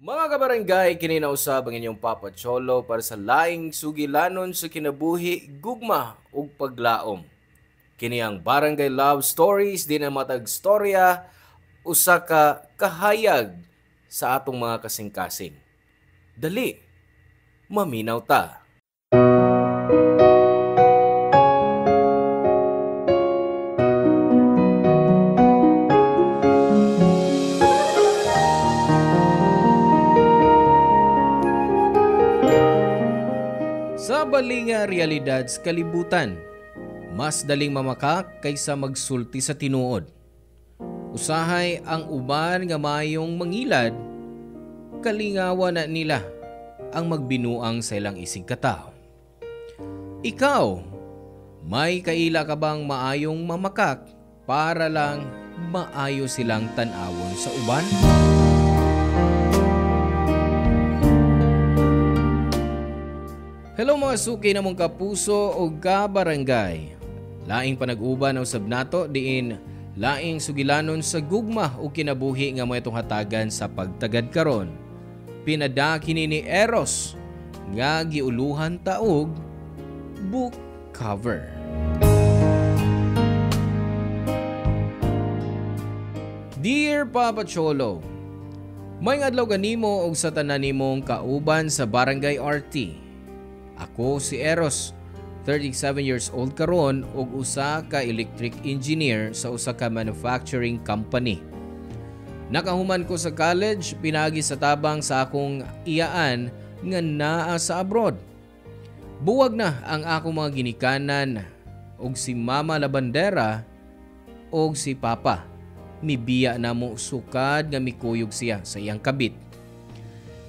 Mga kabarangay, kininausab ang inyong Papa Cholo para sa laing sugilanon sa kinabuhi, gugma ug paglaom. Kini ang Barangay Love Stories di na matag storya usa ka kahayag sa atong mga kasing-kasing. Dali, maminaw ta. Sa balinga realidad sa kalibutan, mas daling mamakak kaysa magsulti sa tinuod. Usahay ang uban nga mayong mangilad, kalingawan na nila ang magbinuang sa ilang isig katao. Ikaw, may kaila ka bang maayong mamakak para lang maayo silang tanawon sa uban? Hello mga suki na mong kapuso o kabarangay. Laing panag-uban ang sabnato diin laing sugilanon sa gugma o kinabuhi nga mo itong hatagan sa pagtagad karon. Pinadaki ni Eros nga giuluhan taog book cover. Dear Papa Cholo, may adlaw kanimo og sa tanan nimong kauban sa Barangay RT. Ako si Eros, 37 years old karon ug usa ka electric engineer sa usa ka manufacturing company. Nakahuman ko sa college pinagi sa tabang sa akong iyaan nga naa sa abroad. Buwag na ang akong mga ginikanan og si Mama Labandera og si Papa. Mibiya na mo sukad nga mikuyog siya sa iyang kabit.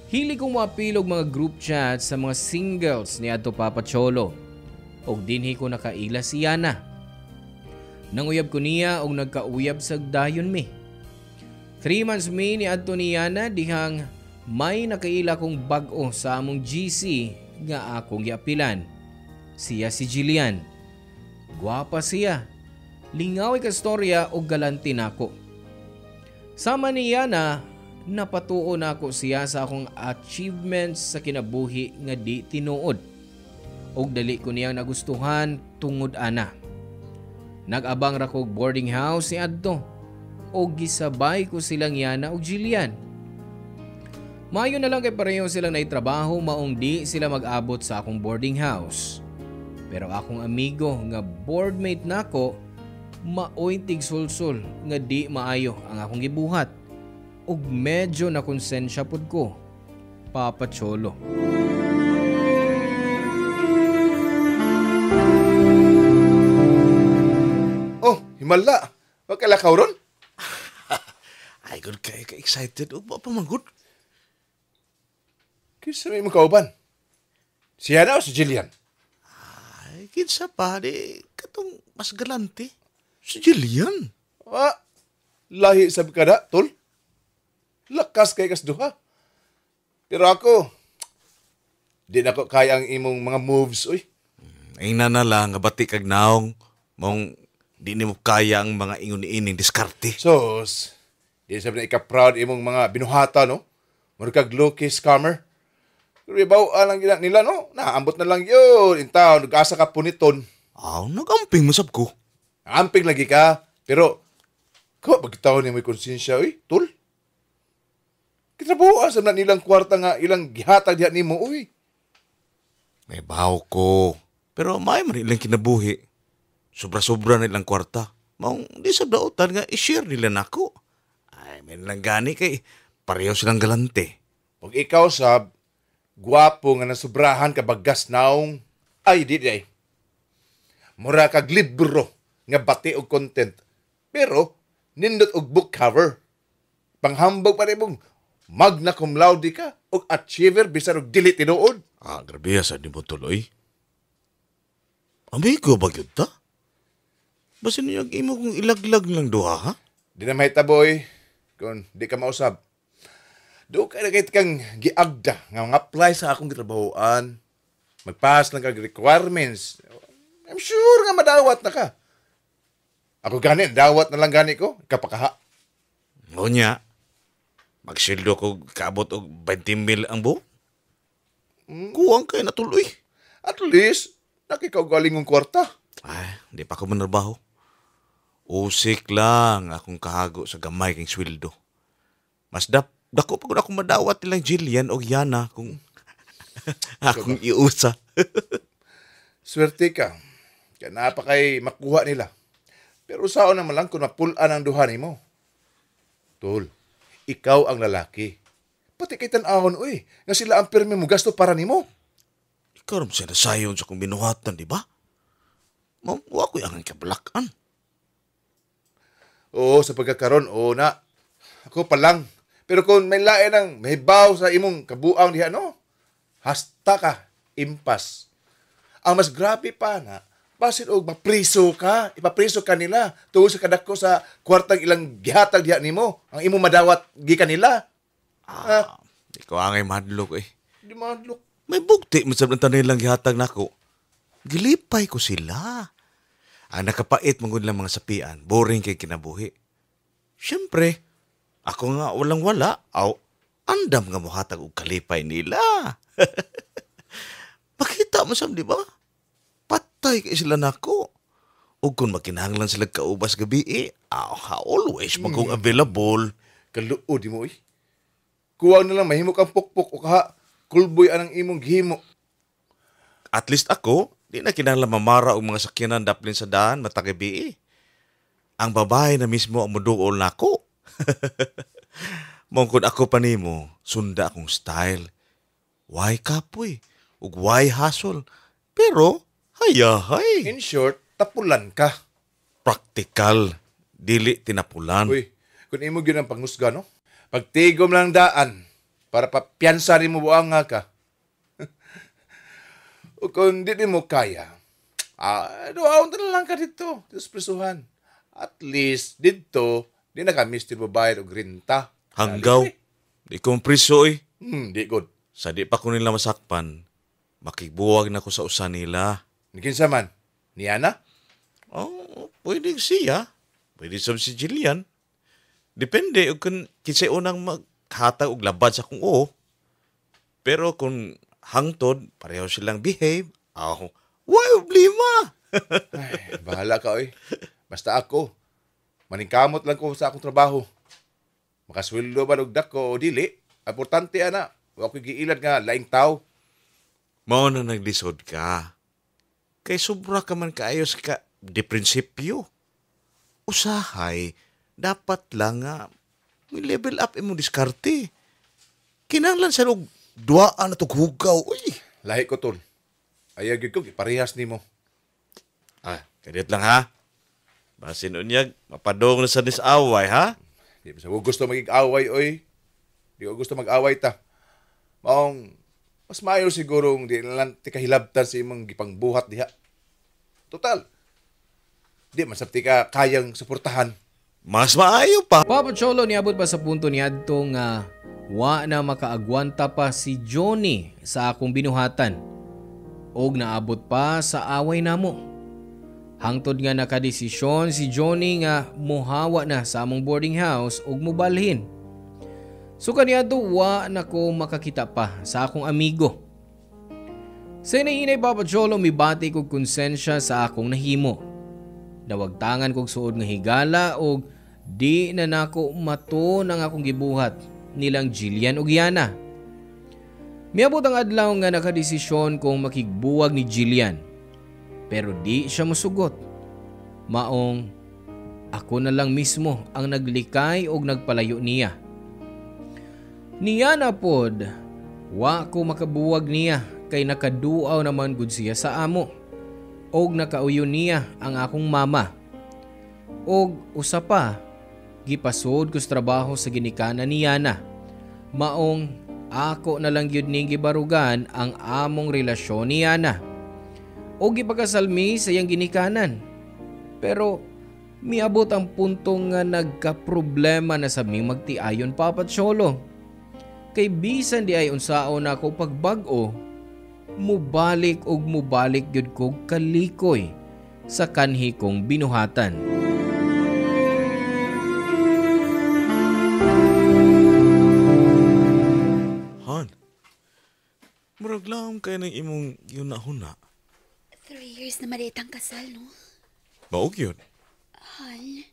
Hili kong mapilog mga group chat sa mga singles ni Adto Papa Cholo. Og dinhi ko nakaila si Yana. Nanguyab ko niya og nagkauyab sa dayon mi. 3 months mi ni Adto ni Yana dihang may nakaila kong bag-o sa among GC nga akong giapilan. Siya si Jillian. Gwapa siya. Lingaw ka storya og galanti nako. Sama ni Yana, napatuo na ako siya sa akong achievements sa kinabuhi nga di tinuod. Og dali ko niyang nagustuhan tungod ana. Nag-abang ra kog boarding house si Adto. Og gisabay ko silang Yana og Jillian. Mayo na lang kay pareho silang naitrabaho maong di sila mag-abot sa akong boarding house. Pero akong amigo nga boardmate nako, maoy tigsulsol nga di maayo ang akong gibuhat. Ug medyo nakonsensya pud ko, Papa Cholo. Oh, himala. Wag ka lakaw ron? Ay, good kayo ka-excited. O, pa man good. Kinsa may mga kauban? Si Hana o si Jillian? Ay, kinsa pa. Di, katong mas galante. Si Jillian. Ah, lahi sab ka na, tol. Lakas kay kas duha. Pero ako, di na ko kaya ang imong mga moves, uy. Ay na lang, abati kag naong. Mong di ni mo kaya ang mga ingon-ining diskarte. Sos, di sabi na ika-proud imong mga binuhata, no? Mura kag low-key scammer. Pero ibaw lang nila, no? Naambot na lang yun. In town, nag-asa ka puniton. Aw, nagamping masab ko. Amping lagi ka. Pero, ko, pagkitaw niya may konsensya, uy, tol. Kitrabuha sa nilang kwarta nga ilang gihatag diha nimo, uy. May bahaw ko. Pero may man ilang kinabuhi. Sobra-sobra na ilang kwarta. Maong di sa dautan nga i-share nila nako. Ay, may lang gani kay pareho silang galante. Pag ikaw sab, gwapo nga nasubrahan ka bagas naong, ay di ay. Mura kag libro nga bati og content. Pero, nindot og book cover. Panghambog pa rin mong magna cum laude ka og achiever bisan og dili tinuod. Ah, grabe sa di mo tuloy. Amigo ba yun ta? Basta niyo imo kong ilaglag lang duha, ha? Di na mahitaboy kung di ka mausab. Do ka na kahit kang giagda nga apply sa akong gitrabahoan. Magpass lang kag requirements. I'm sure nga madawat na ka. Ako gani, dawat na lang gani ko. Kapakaha. O niya. Magsildo ko kaabot og 20 mil ang buo. Kuwang kay natuloy. At least, nakikaugaling ng kwarta. Ay, hindi pa ako manarbaho. Usik lang akong kahago sa gamay kang sweldo. Mas dako pa ko akong madawat nilang Jillian o Yana kung akong iusa. Swerte ka. Kaya napa kay makuha nila. Pero saan naman lang kung mapulaan ang duha mo. Tol, ikaw ang lalaki. Pati kay tan-ahon, uy, nga sila ang pirmi mo gasto para nimo. Ikaw rin sinasayon sa kong binuhatan, di ba? Mamuha ko yung kabalakan. Oo, sa pagkakaroon, oo na. Ako pa lang. Pero kung may lain ng mahibaw sa imong kabuang diha, no? Hasta ka, impas. Ang mas grabe pa na, basin og mapriso ka, ipapriso ka nila, tuwa sa kadako sa kwartang ilang gihatag diha nimo, ang imong madawat gikan nila. Ikaw angay madlok eh. Di madlok. May bugti mo sa tanay lang gihatag nako. Gilipay ko sila. Ang nakapait mong lang mga sapian, boring kay kinabuhi. Siyempre, ako nga walang-wala, andam nga mohatag og kalipay nila. Makita mo sam, di ba? Patay kay sila nako. Ug kung makinahanglan sila kaubas gabi always magkong available. Kaluod di mo, kuwang na lang mahimo kang pukpuk o kaha, kulboy anang imong gihimo. At least ako, di na kinahanglan mamara og mga sakyanan daplin sa daan matagabi. Ang babae na mismo ang muduol nako. Mongkod ako pa nimo, sunda akong style. Why kapoy? Ug why hustle? Pero, hayahay. In short, tapulan ka. Practical. Dili tinapulan. Uy, kung imo gyud ang panghusga, no? Pagtigom lang daan, para papiyansa rin mo buang nga ka. O kung di mo kaya, doon na lang ka dito sa prisuhan. At least, dito, di na kami still babayad o grinta. Hanggaw. Di kong priso eh. Di good. Sa di pa ko nila masakpan, makigbuwag na ko sa usa nila. Nikinsa man, ni Ana? Oh, pwede siya. Pwede si Jillian. Depende kung kinsay unang maghatag og labad sa kung oo. Pero kung hangtod, pareho silang behave, why problema? Ay, bahala ka, oy. Basta ako, maningkamot lang ko sa akong trabaho. Makasweldo ba lugdak ko o dili? Importante, ana. Huwag ko giilad nga, laing tao. Mao na naglisod ka. Kay sobra ka man kaayos ka di prinsipyo. Usahay, dapat lang nga level up imong diskarte. Kinahanglan sa og duaan na hugaw. Uy, Lahi ko, tol. Ayag ko, iparehas ni mo. kadit lang ha. Basin unyag, mapadong na sa nisaway ha. Di ba sa gusto magig-away, oy. Di ko gusto mag-away ta. Maong, mas maayo sigurong di na lang tikahilabtan sa imong gipangbuhat diha. Total, di masabti ka kayang suportahan. Mas maayo pa. Papa Cholo niabot pa sa punto niadto nga wa na makaagwanta pa si Johnny sa akong binuhatan. Og naabot pa sa away namo. Hangtod nga nakadesisyon si Johnny nga muhawa na sa among boarding house ug mubalhin. So kaniadto wa na ko makakita pa sa akong amigo. Sa inahinay Papa Cholo mibati kog konsensya sa akong nahimo. Nawagtangan kog suod nga higala og di na nako mato ang akong gibuhat nilang Jillian ug Yana. Miabot ang adlaw nga nakadesisyon kong makigbuwag ni Jillian. Pero di siya musugot. Maong ako na lang mismo ang naglikay og nagpalayo niya. Niya na pod, wa ko makabuwag niya kay nakaduaw naman gud siya sa amo. Og nakauyon niya ang akong mama. Og usa pa, gipasod ko sa trabaho sa ginikanan ni Yana. Maong ako na lang gyud ning gibarugan ang among relasyon ni Yana. O gipagasalmi sa iyang ginikanan. Pero miabot ang punto nga nagka-problema na sa ming magtiayon Papa Cholo. Kay bisan di ay unsaon ako pagbag-o, mubalik og mubalik gyud kog kalikoy sa kanhi kong binuhatan. Murag lang kay ng imong yuna-huna. 3 years na malitang kasal, no? Maog yun. Hal,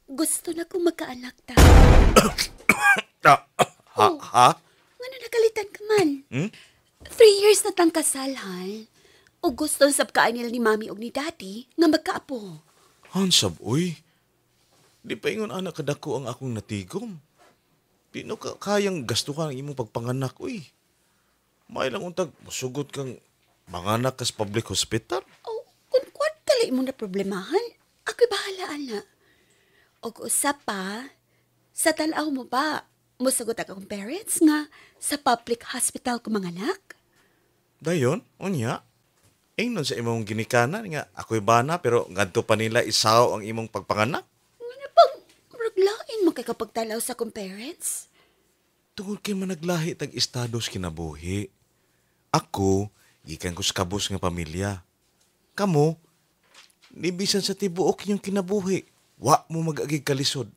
gusto na kong magkaanak ta. Ha? Ngano nakalitan ka man? Hmm? 3 years na tang kasal, Hal. O gusto sa kaanil ni mami o ni daddy nga magkaapo. Hansab, uy. Di pa ingon anak kadako ang akong natigom. Di no ka kayang gasto ka ng imong pagpanganak, uy. May lang untag, masugot kang manganak ka sa public hospital. O, kung kwartali mo na problemahan, ako'y bahala, ana. O usap pa, sa tanaw mo ba, musugot akong parents nga sa public hospital ko mga anak? Dayon, unya. Ingnon sa imong ginikanan nga ako'y bana pero ngadto pa nila isaw ang imong pagpanganak. Nga bang raglain mo kay kapag talaw sa akong parents? Tungod kay managlahi tag estados kinabuhi. Ako, gikan ko sa kabus nga pamilya. Kamo, nibisan sa tibuok yung kinabuhi. Wa mo mag-agig kalisod.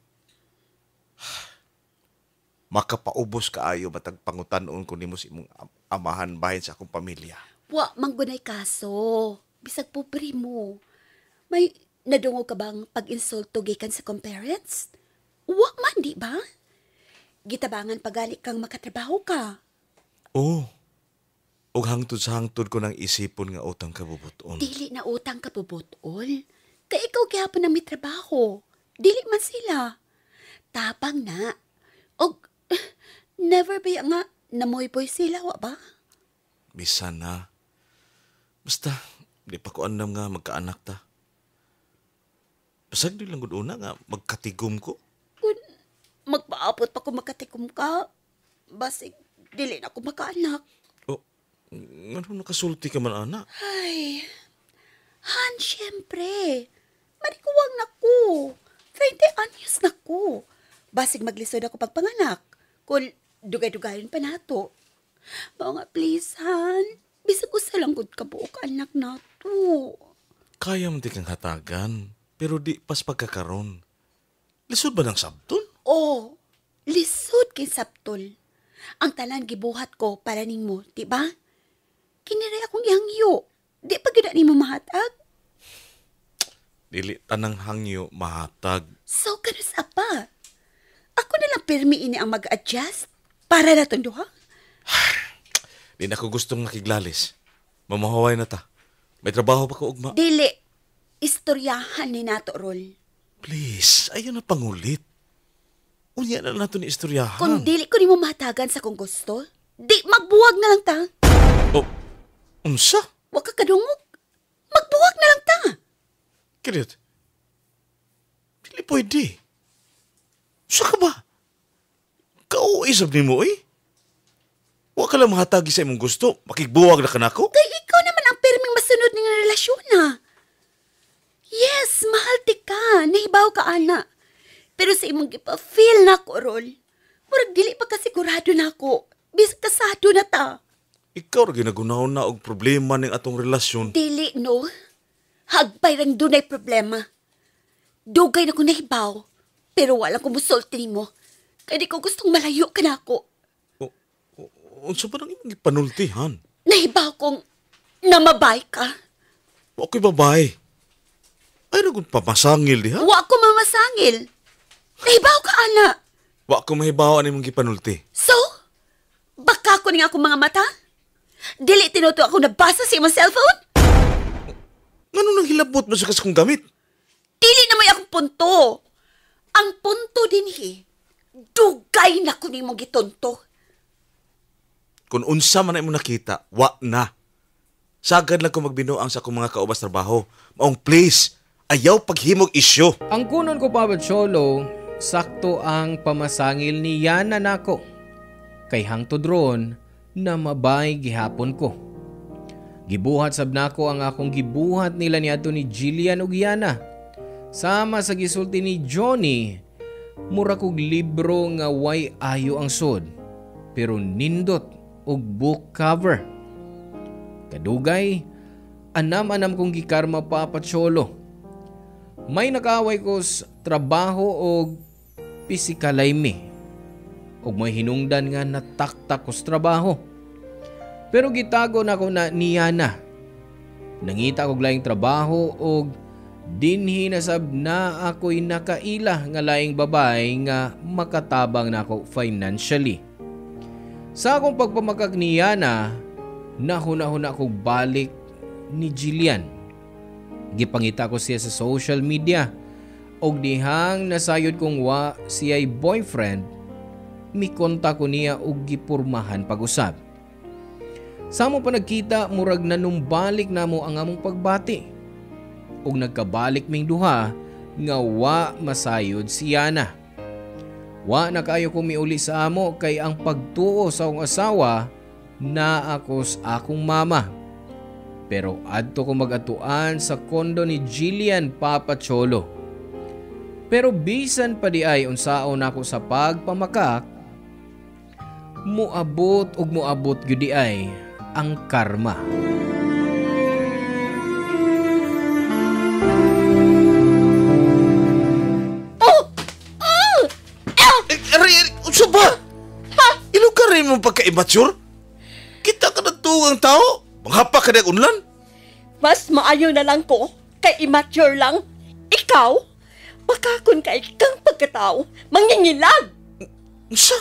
Makapaubos kaayo batag pangutanon ko nimo sa imong amahan bahin sa akong pamilya. Wa manggunay kaso. Bisag pobre mo. May nadungo ka bang pag-insulto gikan sa kong parents? Wa man, di ba? Gitabangan pagali kang makatrabaho ka. Oh, ug hangtod sa hangtod ko nang isipon nga utang kabubuton. Dili na utang ka bubutol. Kaya ikaw gihapon ang may trabaho. Dili man sila. Tapang na. Og never ba nga namoy-boy sila, wa ba? Bisan na. Basta, di pa ko andam nga magkaanak ta. Pasag di lang gud una nga magkatigom ko. Kung magpaabot pa ko makatikom ka, basig dili na ako makaanak. O, ano nakasulti ka man, anak? Ay, Han, syempre. Manikuwang na ko. 30 anyos na ko. Basig maglisod ako pagpanganak. Kung dugay-dugayon pa nato. Mga please, Han. Bisag usa lang gud ka buok anak nato. Kaya mo di kang hatagan, pero di pas pagkakaroon. Lisod ba ng sabton? Oh, lisod kay Saptol. Ang tanan gibuhat ko para nimo, di ba? Kiniray akong ihangyo. Di pa gud nimo mahatag. Dili tanang hangyo mahatag. So, kanus apa? Ako na lang pirmi ini ang mag-adjust para na duha. Di na ko gustong nakiglalis. Mamahaway na ta. May trabaho pa ko, ugma. Dili, istoryahan ni nato, Rol. Please, ayaw na pangulit. Unya na nato ni istoryahan. Kung dili ko nimo mahatagan sa kung gusto, di magbuwag na lang ta. Oh, unsa? Wa ka kadungog. Magbuwag na lang ta. Kirit. Dili pwede. Usa ka ba? Kauisap ni mo, eh? Wa ka lang mahatagi sa imong gusto. Makigbuwag na ka na ako? Kay ikaw naman ang pirming masunod ng relasyon na. Yes, mahal ti ka. Nahibaw ka, ana. Pero sa imong gipa-feel na ko, Rol. Murag dili pa kasigurado na ako. Bisag kasado na ta. Ikaw ra ginagunahon na og problema ning atong relasyon. Dili, no? Hagpay rang dunay problema. Dugay na ko nahibaw. Pero wala ko musulti nimo. Kaya di ko gustong malayo ka na ako. Unsa ba nang imong gipanultihan? Nahibaw kong namabay ka. Wa ko'y babae. Ay ra gud pamasangil diha. Wa ko mamasangil. Nahibaw ka, ana. Wa ko mahibaw imong gipanulti. So, baka ko ning akong mga mata? Dili tinuto ako nabasa sa imong cellphone? Ngano nang hilabot mo sa kong gamit? Dili na may akong punto. Ang punto din dugay na ko nimong gitonto. Kung unsa man na imong nakita, wa na. Sagad lang ko magbinuang sa akong mga kaubas trabaho. Maong please, ayaw paghimog isyo. Ang kunon ko, Papa Cholo, sakto ang pamasangil ni Yana nako. Kay hangtod ron na mabay gihapon ko. Gibuhat sab nako ang akong gibuhat nila niadto ni Jillian ug Yana. Sama sa gisulti ni Johnny, mura kog libro nga way ayo ang sod, pero nindot og book cover. Kadugay, anam-anam kong gikarma, Papa Cholo. May nakaaway ko sa trabaho o pisikalay mi. Og may hinungdan nga nataktak ko sa trabaho. Pero gitago na ko na niya na. Nangita ko laing trabaho o dinhi nasab na ako'y nakaila nga laing babae nga makatabang na ako financially. Sa akong pagpamakag niya na, nahuna-huna ko balik ni Jillian. Gipangita ko siya sa social media og dihang nasayod kong wa siya'y boyfriend, mikonta ko niya og gipurmahan pag-usab. Sa mo pa nagkita, murag nanumbalik na mo ang among pagbati. Og nagkabalik ming duha nga wa masayod siya na. Wa na kayo kumiuli sa amo kay ang pagtuo sa akong asawa na ako sa akong mama. Pero adto ko magatuan sa kondo ni Jillian Papa Cholo. Pero bisan pa di ay unsaon ako sa pagpamakak, muabot ug muabot gyud di ay ang karma. Unsa ba? Ilo ka rin mo pagka-immature? Kita ka na tuwang tao. Manghapa ka na unlan. Mas maayo na lang ko kay immature lang. Ikaw, makakon kay kang pagkatao, mangingilag. Unsa?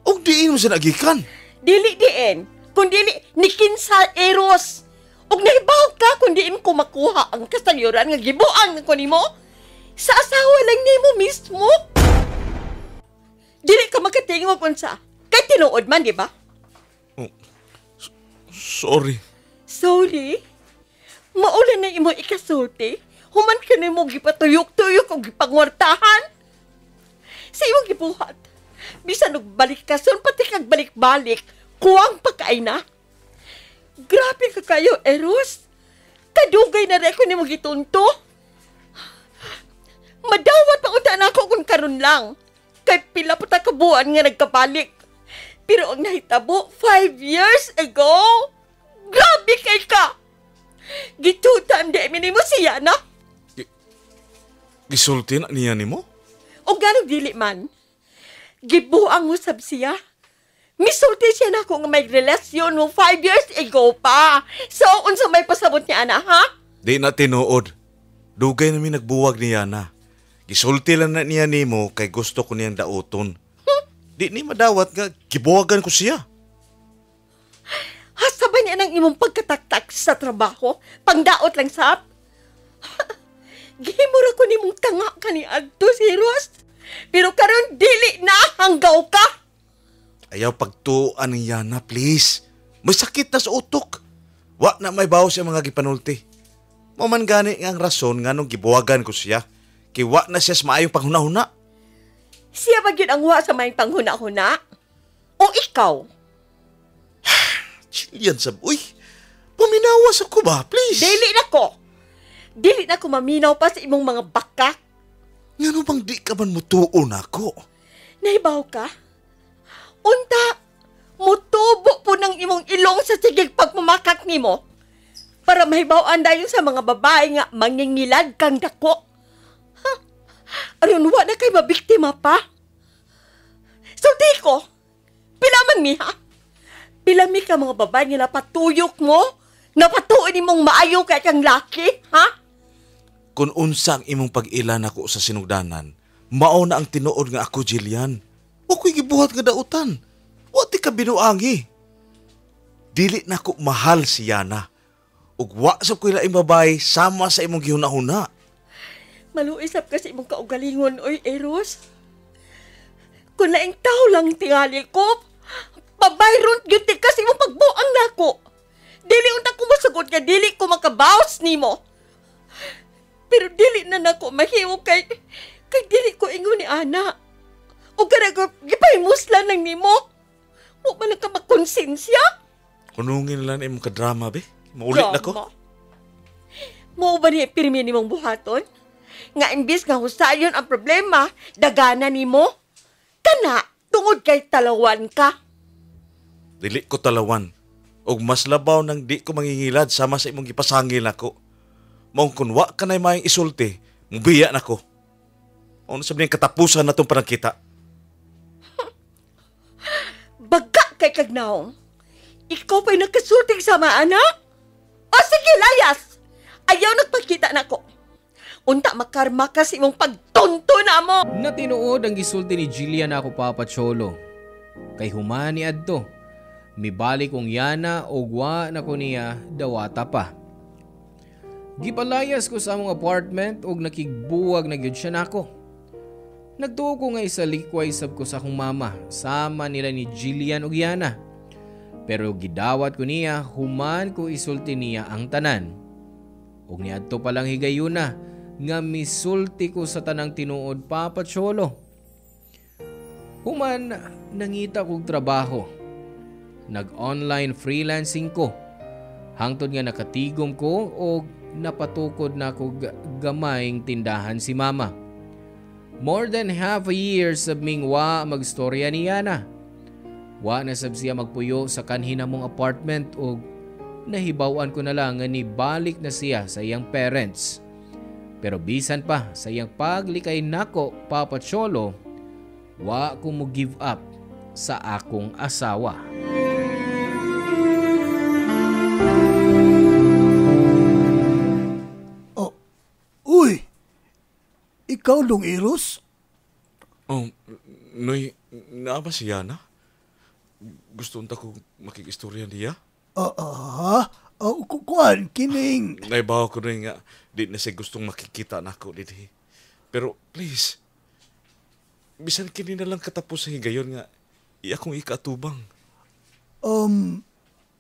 Og diin mo sa nagikan. Dili diin, kung dili ni kinsa eros. Og nahibaw ka kung diin ko makuha ang kasayuran nga gibuang ko nimo. Sa asawa lang nimo mismo. Dili ka makatingog unsa. Kay tinuod man, di ba? Sorry. Sorry? Maulan na imo ikasulti? Human ka na mo gipatuyok-tuyok o gipangwartahan? Sa imong gibuhat, bisan og balik ka son pati kag balik-balik, kuwang pagkain na. Grabe ka kayo, Eros. Kadugay na rin ko ni mo gitunto. Madawat pa unta na ako kung karon lang. Kay pila pa ta kabuan nga nagkabalik. Pero ang nahitabo, 5 years ago. Grabe kay ka. Gitutan di mi nimo siya na. Gisulti na niya ni mo? O ganong dili man. Gibuang usab siya. Misulti siya na kung may relasyon mo 5 years ago pa. So, unsa may pasabot niya na, ha? Di na tinuod. Dugay namin nagbuwag niya na. Gisulti lang na niya ni mo kay gusto ko niyang dauton. Di ni madawat nga, gibuwagan ko siya. Hasa ba niya ng imong pagkataktak sa trabaho? Pangdaot lang sab? Gihimura ko ni mong tanga ka ni Adto, Siros. Pero karon dili na hanggaw ka. Ayaw pagtuan ni Yana, please. May sakit na sa utok. Wa na may bawo siya mga gipanulti. Maman gani nga ang rason nga nung gibuwagan ko siya. Kay wa na siya sa maayong panghuna-huna. Siya ba yun ang wa sa may panghuna-huna? O ikaw? Jillian sab, uy. Paminawas ako ba, please? Dili na ko. Dili na ko maminaw pa sa imong mga bakak. Ngano bang di ka man mutuon ako? Nahibaw ka? Unta, mutubo po ng imong ilong sa sigig pagmamakak nimo para mahibaw-an dayon sa mga babae nga mangingilad kang dako. Ha? Aron wa na kay mabiktima pa? Sulti ko, pila man mi ha? Pila mi ka mga babae nga napatuyok mo? Napatuon imong maayo kay kang laki, ha? Kung unsa ang imong pag-ilan ako sa sinugdanan, mao na ang tinuod nga ako, Jillian. Wa ko'y gibuhat nga dautan. Wa ti ka binuangi. Dili na ko mahal si Yana. Ug wa sa ko'y laing babae sama sa imong gihuna-huna. Maluisap kasi imong kaugalingon, oy, Eros. Kung laing tao lang tingali ko, pabayron yun ti kasi imong pagbuang nako. Dili unta ko masugot nga dili ko makabawas nimo. Pero dili na nako mahiwo kay dili ko ingon ni Ana. O kada ko gipahimuslan lang nimo. Wa man ka makonsensya. Kunungin lang imong kadrama, be. Maulit na ko. Mo ba ni pirmi nimong buhaton? Nga imbis nga husayon ang problema, dagana nimo. Kana, tungod kay talawan ka. Dili ko talawan. Og mas labaw nang di ko mangingilad sama sa imong gipasangil nako. Maong kun wa ka na mayang isulti, mubiya na ko. Ano sabi niyang katapusan na itong panagkita? Baga kay kagnaong. Ikaw pa'y nagkasulting sa mga anak? O sige, layas! Ayaw nagpakita na ko. Unta makarma kasi imong pagtonto na mo. Na tinuod ang gisulti ni Jillian ako Papa Cholo. Kay humani adto. Mibalik kong yana o gwa na ko niya dawata pa. Gipalayas ko sa among apartment og nakigbuwag na gyud siya nako. Nagtuo ko nga isa likway sab ko sa akong mama, sama nila ni Jillian og yana. Pero gidawat ko niya, human ko isulti niya ang tanan. Og niadto pa lang higayuna nga misulti ko sa tanang tinuod Papa Cholo. Human nangita kog trabaho. Nag-online freelancing ko. Hangtod nga nakatigom ko o napatukod na ko gamayng tindahan si mama. More than half a year sab ming wa magstorya niya na. Wa na sab siya magpuyo sa kanhi namong apartment o nahibawan ko na lang nga nibalik na siya sa iyang parents. Pero bisan pa sa iyang paglikay nako Papa Cholo, wa ko mo give up sa akong asawa. Uy! Ikaw dong, Eros? Oh, Noy, naa ba si Yana? Gusto unta ko makikistorya niya? Kuan, kining... Naibaw ko rin nga, di na siya gustong makikita na ako dito. Pero please, bisan kini na lang katapos sa higayon nga, akong ikatubang.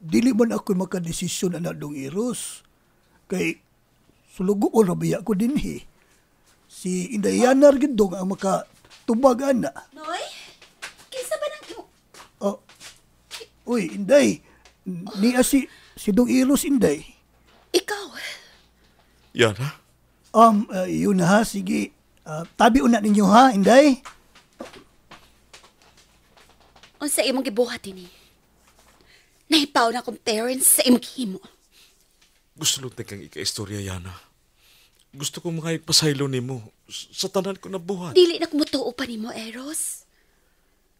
Dili man ako makadesisyon na dong, Eros. Kay, sulugo ko rabaya ko din, Si Indayanar gindong ang makatubag, ana. Noy? Kinsa ba nang imo? Uy, Inday. Niya si Dong Eros, Inday. Ikaw? Yana? Yun ha, sige. Tabi una ninyo ha, Inday. Unsa imong gibuhat ini? Nahipaw na akong parents sa imong himo. Gusto lang kang ika-istorya, Yana. Gusto ko mga ipasaylo ni mo. Sa tanan ko na buhat. Dili na kumutuo pa nimo, Eros.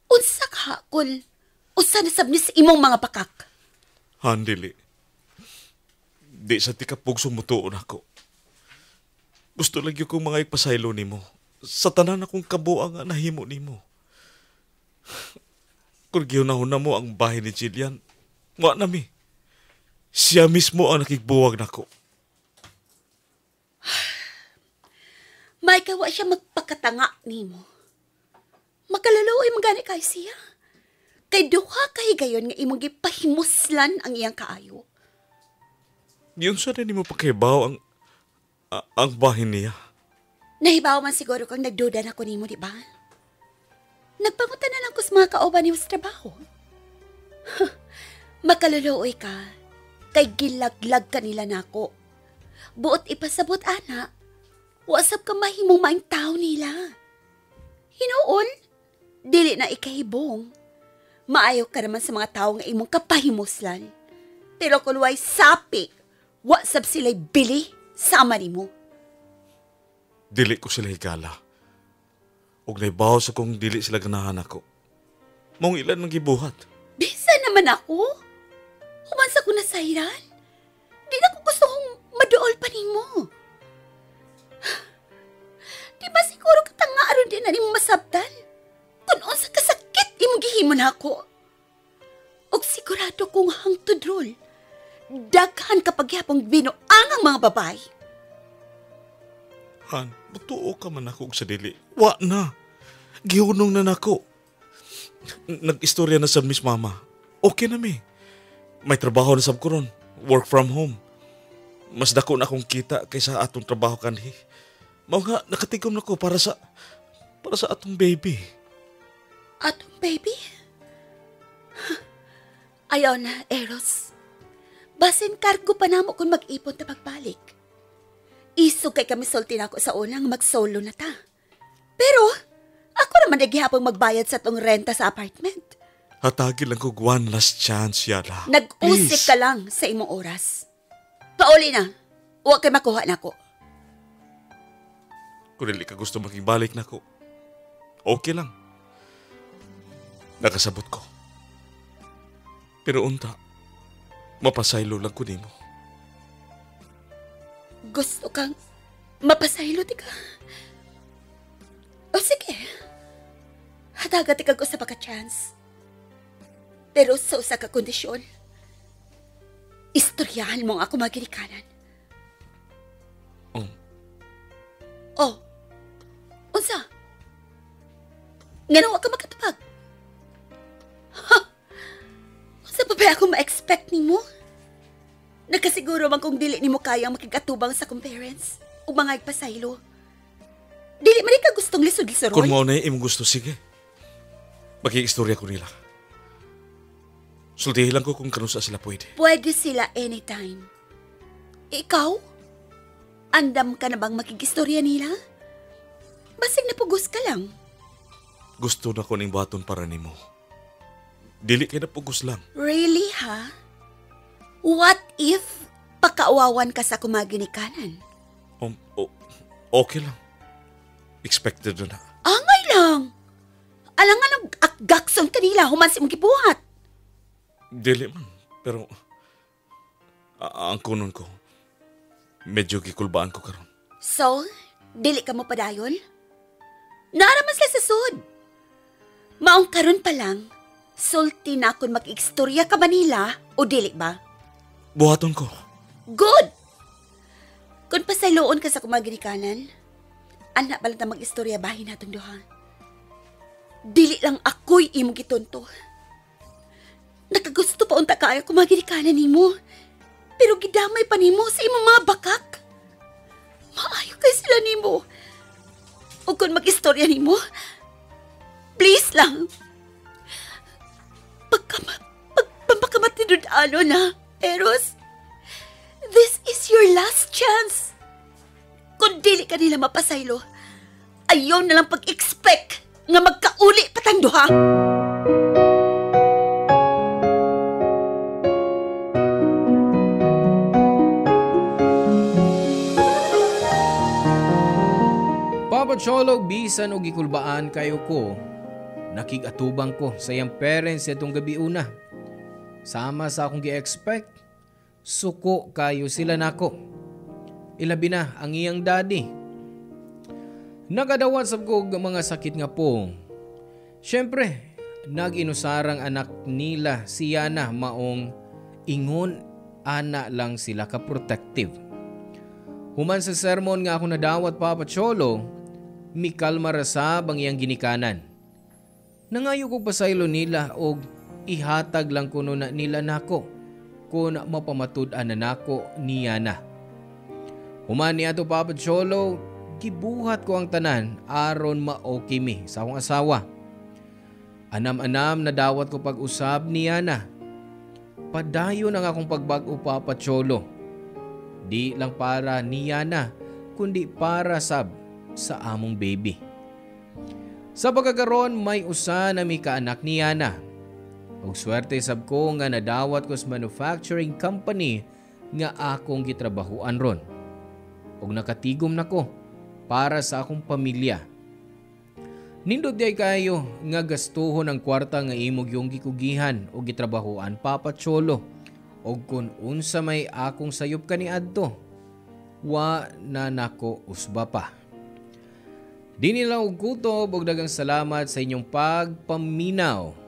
Unsa ka, kul? Usa na sab ni sa imong mga pakak? Handili. Di sa tikapog sumutuon ako. Gusto lang yung mga ipasaylo ni mo. Sa tanan akong kabuang nga nahimo ni mo. Kung gihunahuna mo ang bahay ni Jillian, wa nami. Siya mismo ang nakigbuwag nako. May kawa siya magpakatanga nimo. Makaluluoy magani kay siya. Kay duha kay gayon nga imong gipahimuslan ang iyang kaayo. Yun sa rin mo pakibaw ang bahay niya. Nahibaw man siguro kang nagduda na ko nimo, di ba? Nagpangutan na lang ko sa mga kauban nimo sa trabaho. Makaluluoy ka. Kay gilaglag kanila nako. Buot ipasabot, ana. Wasap ka mahimong maing tao nila. Hinuon, dili na ikahibong. Maayo ka naman sa mga tao nga imong kapahimuslan. Pero kung way sapi, wasap sila'y bili sama nimo. Dili ko sila higala. Og naibaw sa kong dili sila ganahan ako. Maong ilan ng gibuhat. Bisa naman ako. Human sa ko nasayran. Di na ko gusto kong maduol pa nimo. Di ba siguro katangaaron din na nimo masabtan? Kung unsa kasakit imong gihimo na ako. Og sigurado kong hangtod rol. Daghan kapag yapong binuang ang mga babae. Han, butuo ka man ako og sa dili. Wa na. Gihunong na nako. Nag-istorya na sa Miss Mama. Okay na mi. May trabaho na sab ko ron. Work from home. Mas dako na akong kita kaysa atong trabaho kanhi. Mao nga nakatigom na ko para sa atong baby. Atong baby? Ayaw na, Eros. Basin kargo pa namo kung mag-ipon ta pagbalik. Isog kay kami sulti na ako sa unang mag-solo na ta. Pero, ako naman naghihapong magbayad sa tong renta sa apartment. Hatagi lang ko one last chance, Yana. Nag-usik ka lang sa imong oras. Pauli na. Huwag kay makuha na ko. Kung dili ka gusto makibalik na ko, okay lang. Nakasabot ko. Pero unta, Mapasaylo lang ko nimo. Gusto kang mapasaylo, tika? O sige. Hadaga tika ko sa pagka-chance. Pero sa usa ka kondisyon, istoryahan mo ako maginikanan. Oh. Unsa? Ngano ka makatubag? Ha? Unsa pa ba ako ma-expect nimo? Nakasiguro man kung dili nimo kayang makikatubang sa kong parents o mga igpasaylo. Dili man ka gustong lisod-lisoron. Kung mo na imong gusto, sige. Maki-istorya ko nila. Sultihin lang ko kung kanusa sila pwede. Pwede sila anytime. Ikaw? Andam ka na bang makikistorya nila? Basig napugos ka lang. Gusto na ko ning baton para nimo. Dili kay napugos lang. Really, ha? What if pakaawawan ka sa kumaginikanan? Okay lang. Expected na. Angay lang. Alangan ang akgakson kanila human si mong gibuhat. Dili man. Pero ang kunon ko, medyo gikulbaan ko karon. So, dili ka mo padayon? Naramas lang sa sud. Maong karon pa lang, sulti na akong mag-ikstorya ka ba nila o dili ba? Buhaton ko. Good! Kung pasayloon ka sa kumaginikanan, anak ba lang na mag-istorya bahin natong duha? Dili lang ako'y imong gitonto. Nakagusto pa unta kaya kumaginikanan nimo, pero gidamay pa nimo sa imong mga bakak. Maayo kay sila nimo. O kung mag-istorya nimo, please lang, pagkamatidudano na, Eros, this is your last chance. Kung dili ka nila mapasaylo, ayaw na lang pag-expect nga magkauli patang duha. Papa Cholo, bisan o gikulbaan kayo ko, nakigatubang ko sa iyang parents itong gabi una. Sama sa akong gi-expect, suko kayo sila nako. Ilabi na ang iyang daddy. Nagadawat sa kog mga sakit nga po. Siyempre, nag-inusarang anak nila si Yana maong ingon ana lang sila ka-protective. Human sa sermon nga ako nadawat Papa Cholo, mikalma rasab ang iyang ginikanan. Nangayo ko pasaylo nila og ihatag lang kuno na nila nako kung mapamatud-an na nako ni Yana. Human ni ato Papa Cholo, gibuhat ko ang tanan aron ma-okay mi sa akong asawa. Anam-anam na dawat ko pag-usab ni Yana. Padayon ang akong pagbag-o Papa Cholo. Di lang para ni Yana, kundi para sa among baby. Sa pagkakaroon, may usa na mi kaanak ni Yana. Og swerte sab ko nga nadawat ko sa manufacturing company nga akong gitrabahuan ron. Og nakatigom na ko para sa akong pamilya. Nindot day kayo nga gastuhon ang kwarta nga imog yung gikugihan o gitrabahuan Papa Cholo. Og kun unsa may akong sayop kaniadto, wa na nako usba pa. Di nila og kutob og dagang salamat sa inyong pagpaminaw.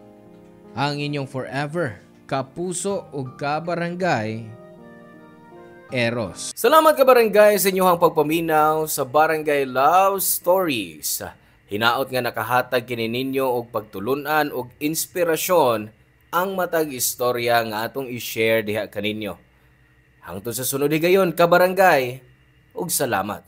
Ang inyong forever, kapuso ug kabarangay, Eros. Salamat kabarangay sa inyong pagpaminaw sa Barangay Love Stories. Hinaot nga nakahatag kini ninyo og pagtulunan og inspirasyon ang matag istorya nga atong i-share diha kaninyo. Hangtod sa sunod higayon kabarangay, ug salamat.